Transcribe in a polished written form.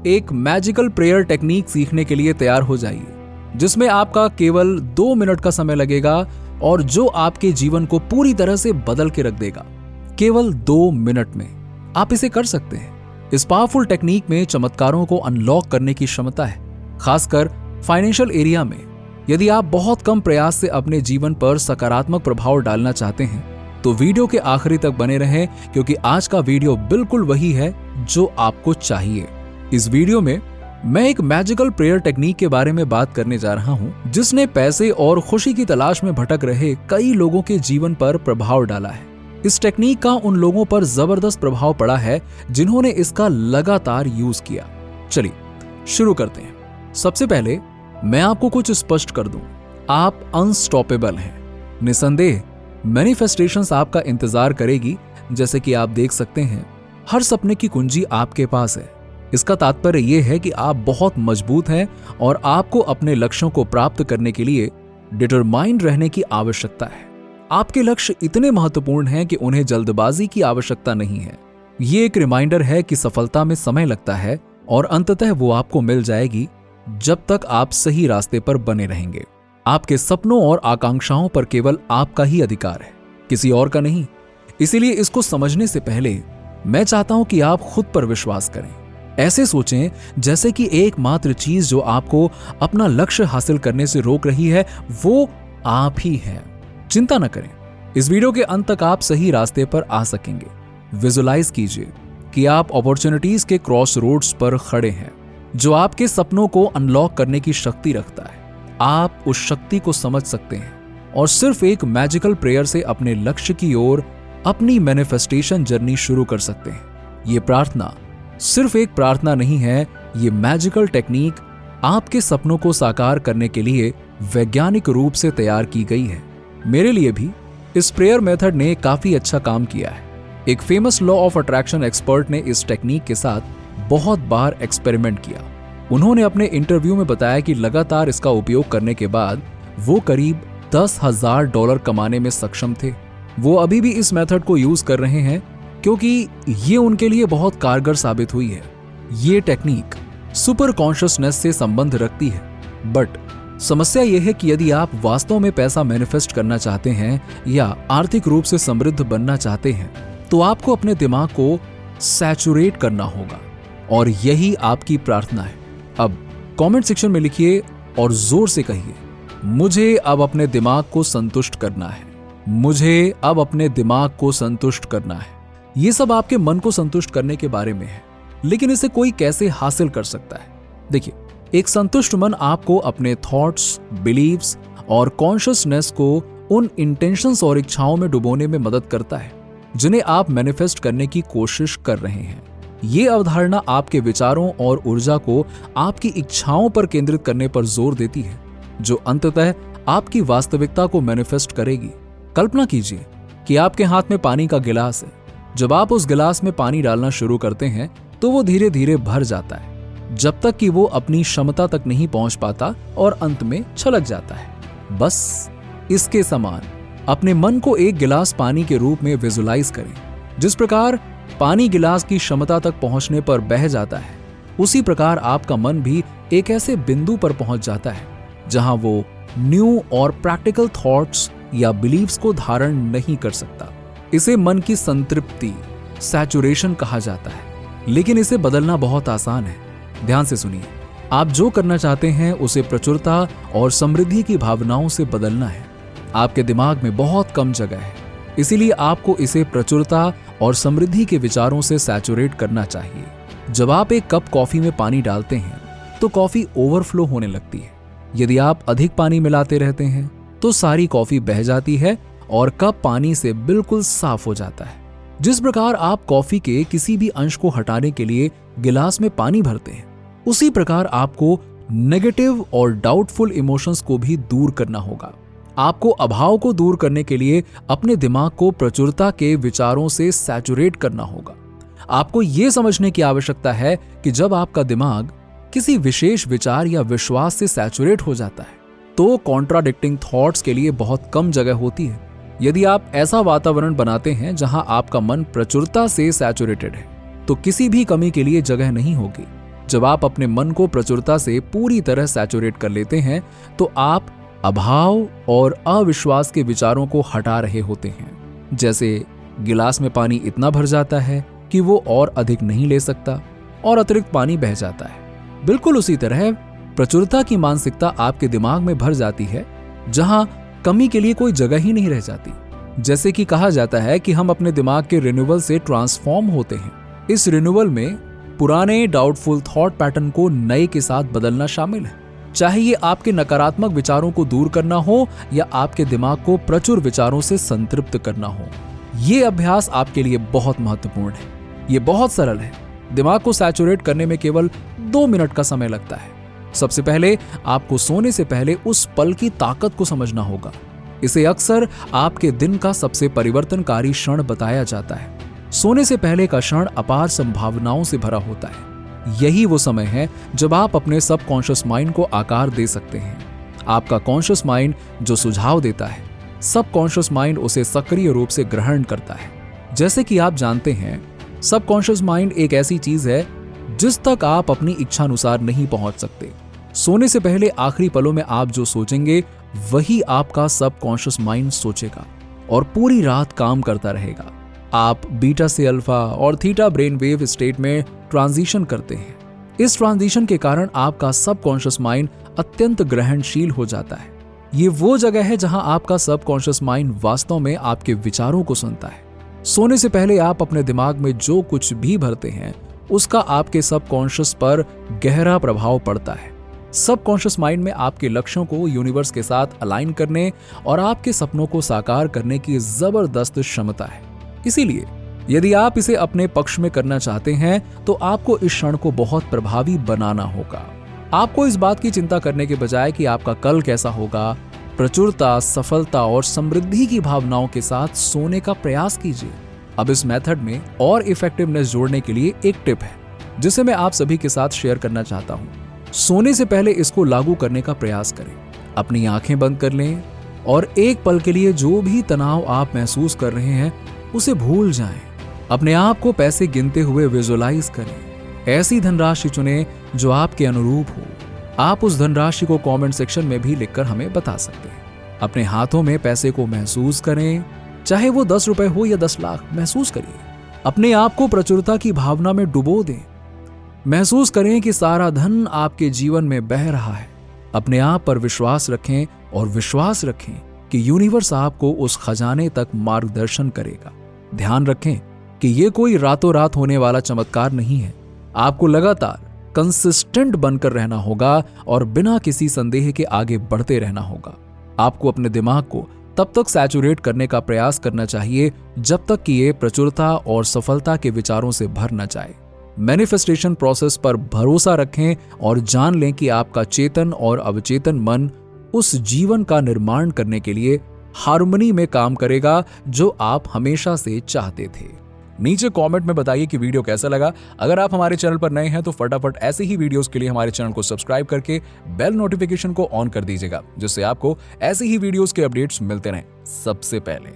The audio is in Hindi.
एक मैजिकल प्रेयर टेक्निक सीखने के लिए तैयार हो जाइए, जिसमें आपका केवल 2 मिनट का समय लगेगा और जो आपके जीवन को पूरी तरह से बदल के रख देगा। केवल 2 मिनट में आप इसे कर सकते हैं। इस पावरफुल टेक्निक में चमत्कारों को अनलॉक करने की क्षमता है, खासकर फाइनेंशियल एरिया में। यदि आप बहुत कम प्रयास से अपने जीवन पर सकारात्मक प्रभाव डालना चाहते हैं तो वीडियो के आखिरी तक बने रहें, क्योंकि आज का वीडियो बिल्कुल वही है जो आपको चाहिए। इस वीडियो में मैं एक मैजिकल प्रेयर टेक्निक के बारे में बात करने जा रहा हूं, जिसने पैसे और खुशी की तलाश में भटक रहे कई लोगों के जीवन पर प्रभाव डाला है। इस टेक्निक का उन लोगों पर जबरदस्त प्रभाव पड़ा है जिन्होंने इसका लगातार यूज किया। चलिए शुरू करते हैं। सबसे पहले मैं आपको कुछ स्पष्ट कर दूं, आप अनस्टॉपेबल हैं। निसंदेह मैनिफेस्टेशंस आपका इंतजार करेगी। जैसे कि आप देख सकते हैं, हर सपने की कुंजी आपके पास है। इसका तात्पर्य यह है कि आप बहुत मजबूत हैं और आपको अपने लक्ष्यों को प्राप्त करने के लिए डिटरमाइंड रहने की आवश्यकता है। आपके लक्ष्य इतने महत्वपूर्ण हैं कि उन्हें जल्दबाजी की आवश्यकता नहीं है। ये एक रिमाइंडर है कि सफलता में समय लगता है और अंततः वो आपको मिल जाएगी जब तक आप सही रास्ते पर बने रहेंगे। आपके सपनों और आकांक्षाओं पर केवल आपका ही अधिकार है, किसी और का नहीं। इसीलिए इसको समझने से पहले मैं चाहता हूं कि आप खुद पर विश्वास करें। ऐसे सोचें जैसे कि एकमात्र चीज जो आपको अपना लक्ष्य हासिल करने से रोक रही है वो आप ही हैं। चिंता न करें, इस वीडियो के अंत तक आप सही रास्ते पर आ सकेंगे। विजुलाइज कीजिए कि आप अपॉर्चुनिटीज के क्रॉस रोड्स पर खड़े हैं, जो आपके सपनों को अनलॉक करने की शक्ति रखता है। आप उस शक्ति को समझ सकते हैं और सिर्फ एक मैजिकल प्रेयर से अपने लक्ष्य की ओर अपनी मैनिफेस्टेशन जर्नी शुरू कर सकते हैं। ये प्रार्थना सिर्फ एक प्रार्थना नहीं है, ये मैजिकल टेक्निक आपके सपनों को साकार करने के लिए वैज्ञानिक रूप से तैयार की गई है। मेरे लिए भी इस प्रेयर मेथड ने काफी अच्छा काम किया है। एक famous law of attraction expert ने इस टेक्निक के साथ बहुत बार एक्सपेरिमेंट किया। उन्होंने अपने इंटरव्यू में बताया कि लगातार इसका उपयोग करने के बाद वो करीब $10,000 कमाने में सक्षम थे। वो अभी भी इस मेथड को यूज कर रहे हैं क्योंकि ये उनके लिए बहुत कारगर साबित हुई है। ये टेक्निक सुपर कॉन्शियसनेस से संबंध रखती है, बट समस्या यह है कि यदि आप वास्तव में पैसा मैनिफेस्ट करना चाहते हैं या आर्थिक रूप से समृद्ध बनना चाहते हैं तो आपको अपने दिमाग को सैचुरेट करना होगा, और यही आपकी प्रार्थना है। अब कमेंट सेक्शन में लिखिए और जोर से कहिए, मुझे अब अपने दिमाग को संतुष्ट करना है। मुझे अब अपने दिमाग को संतुष्ट करना है। ये सब आपके मन को संतुष्ट करने के बारे में है, लेकिन इसे कोई कैसे हासिल कर सकता है? देखिए, एक संतुष्ट मन आपको अपने थॉट्स, बिलीव्स और कॉन्शियसनेस को उन इंटेंशंस और इच्छाओं में डुबोने में मदद करता है जिन्हें आप मैनिफेस्ट करने की कोशिश कर रहे हैं। ये अवधारणा आपके विचारों और ऊर्जा को आपकी इच्छाओं पर केंद्रित करने पर जोर देती है, जो अंततः आपकी वास्तविकता को मैनिफेस्ट करेगी। कल्पना कीजिए कि आपके हाथ में पानी का गिलास है। जब आप उस गिलास में पानी डालना शुरू करते हैं तो वो धीरे धीरे भर जाता है, जब तक कि वो अपनी क्षमता तक नहीं पहुंच पाता और अंत में छलक जाता है। बस इसके समान अपने मन को एक गिलास पानी के रूप में विजुलाइज करें। जिस प्रकार पानी गिलास की क्षमता तक पहुंचने पर बह जाता है, उसी प्रकार आपका मन भी एक ऐसे बिंदु पर पहुंच जाता है जहां वो न्यू और प्रैक्टिकल थॉट्स या बिलीव्स को धारण नहीं कर सकता। इसे मन की संतृप्ति, सैचुरेशन कहा जाता है, लेकिन इसे बदलना बहुत आसान है। ध्यान से सुनिए, आप जो करना चाहते हैं उसे प्रचुरता और समृद्धि की भावनाओं से बदलना है। आपके दिमाग में बहुत कम जगह है, इसीलिए आपको इसे प्रचुरता और समृद्धि के विचारों से सैचुरेट करना चाहिए। जब आप एक कप कॉफी में पानी डालते हैं तो कॉफी ओवरफ्लो होने लगती है। यदि आप अधिक पानी मिलाते रहते हैं तो सारी कॉफी बह जाती है और कप पानी से बिल्कुल साफ हो जाता है। जिस प्रकार आप कॉफी के किसी भी अंश को हटाने के लिए गिलास में पानी भरते हैं, उसी प्रकार आपको नेगेटिव और डाउटफुल इमोशंस को भी दूर करना होगा। आपको अभाव को दूर करने के लिए अपने दिमाग को प्रचुरता के विचारों से सैचुरेट करना होगा। आपको यह समझने की आवश्यकता है कि जब आपका दिमाग किसी विशेष विचार या विश्वास से सैचुरेट हो जाता है तो कॉन्ट्राडिक्टिंग थॉट्स के लिए बहुत कम जगह होती है। यदि आप ऐसा वातावरण बनाते हैं जहां आपका मन प्रचुरता से सैचुरेटेड है तो किसी भी कमी के लिए जगह नहीं होगी। जब आप अपने मन को प्रचुरता से पूरी तरह सैचुरेट कर लेते हैं तो आप अभाव और अविश्वास के विचारों को हटा रहे होते हैं। जैसे गिलास में पानी इतना भर जाता है कि वो और अधिक नहीं ले सकता और अतिरिक्त पानी बह जाता है। बिल्कुल उसी तरह प्रचुरता की मानसिकता आपके दिमाग में भर जाती है जहां कमी के लिए कोई जगह ही नहीं रह जाती। जैसे कि कहा जाता है कि हम अपने दिमाग के रिन्यूअल से ट्रांसफॉर्म होते हैं। इस रिन्यूअल में पुराने डाउटफुल थॉट पैटर्न को नए के साथ बदलना शामिल है, चाहे ये आपके नकारात्मक विचारों को दूर करना हो या आपके दिमाग को प्रचुर विचारों से संतृप्त करना हो। ये अभ्यास आपके लिए बहुत महत्वपूर्ण है। ये बहुत सरल है। दिमाग को सैचुरेट करने में केवल 2 मिनट का समय लगता है। सबसे पहले आपको सोने से पहले उस पल की ताकत को समझना होगा। इसे अक्सर आपके दिन का सबसे परिवर्तनकारी क्षण बताया जाता है। सोने से पहले का क्षण अपार संभावनाओं से भरा होता है। यही वो समय है जब आप अपने सबकॉन्शियस माइंड को आकार दे सकते हैं। आपका कॉन्शियस माइंड जो सुझाव देता है, सबकॉन्शियस माइंड उसे सक्रिय रूप से ग्रहण करता है। जैसे कि आप जानते हैं, सबकॉन्शियस माइंड एक ऐसी चीज है जिस तक आप अपनी इच्छानुसार नहीं पहुंच सकते। सोने से पहले आखिरी पलों में आप जो सोचेंगे वही आपका सबकॉन्शियस माइंड सोचेगा और पूरी रात काम करता रहेगा। आप बीटा से अल्फा और थीटा ब्रेन वेव स्टेट में ट्रांजिशन करते हैं। इस ट्रांजिशन के कारण आपका सबकॉन्शियस माइंड अत्यंत ग्रहणशील हो जाता है। ये वो जगह है जहां आपका सबकॉन्शियस माइंड वास्तव में आपके विचारों को सुनता है। सोने से पहले आप अपने दिमाग में जो कुछ भी भरते हैं उसका आपके सबकॉन्शियस पर गहरा प्रभाव पड़ता है। सबकॉन्शियस माइंड में आपके लक्ष्यों को यूनिवर्स के साथ अलाइन करने और आपके सपनों को साकार करने की जबरदस्त क्षमता है। इसीलिए यदि आप इसे अपने पक्ष में करना चाहते हैं तो आपको इस क्षण को बहुत प्रभावी बनाना होगा। आपको इस बात की चिंता करने के बजाय कि आपका कल कैसा होगा, प्रचुरता, सफलता और समृद्धि की भावनाओं के साथ सोने का प्रयास कीजिए। अब इस मेथड में और इफेक्टिवनेस जोड़ने के लिए एक टिप है जिसे मैं आप सभी के साथ शेयर करना चाहता हूं। सोने से पहले इसको लागू करने का प्रयास करें। अपनी आंखें बंद कर लें और एक पल के लिए जो भी तनाव आप महसूस कर रहे हैं उसे भूल जाएं। अपने आप को पैसे गिनते हुए विजुअलाइज करें। ऐसी धनराशि चुनें जो आपके अनुरूप हो। आप उस धनराशि को कमेंट सेक्शन में भी लिखकर हमें बता सकते हैं। अपने हाथों में पैसे को महसूस करें, चाहे वो 10 रुपए हो या 10 लाख, महसूस करिए। अपने आप को प्रचुरता की भावना में डुबो दें। महसूस करें कि सारा धन आपके जीवन में बह रहा है। अपने आप पर विश्वास रखें और विश्वास रखें कि यूनिवर्स आपको उस खजाने तक मार्गदर्शन करेगा। ध्यान रखें कि ये कोई रातों रात होने वाला चमत्कार नहीं है। आपको लगातार कंसिस्टेंट बनकर रहना होगा और बिना किसी संदेह के आगे बढ़ते रहना होगा। आपको अपने दिमाग को तब तक सैचुरेट करने का प्रयास करना चाहिए जब तक कि ये प्रचुरता और सफलता के विचारों से भर न जाए। मैनिफेस्टेशन प्रोसेस पर भरोसा रखें और जान लें कि आपका चेतन और अवचेतन मन उस जीवन का निर्माण करने के लिए हार्मनी में काम करेगा जो आप हमेशा से चाहते थे। नीचे कमेंट में बताइए कि वीडियो कैसा लगा। अगर आप हमारे चैनल पर नए हैं तो फटाफट ऐसे ही वीडियोस के लिए हमारे चैनल को सब्सक्राइब करके बेल नोटिफिकेशन को ऑन कर दीजिएगा, जिससे आपको ऐसे ही वीडियोस के अपडेट्स मिलते रहें सबसे पहले।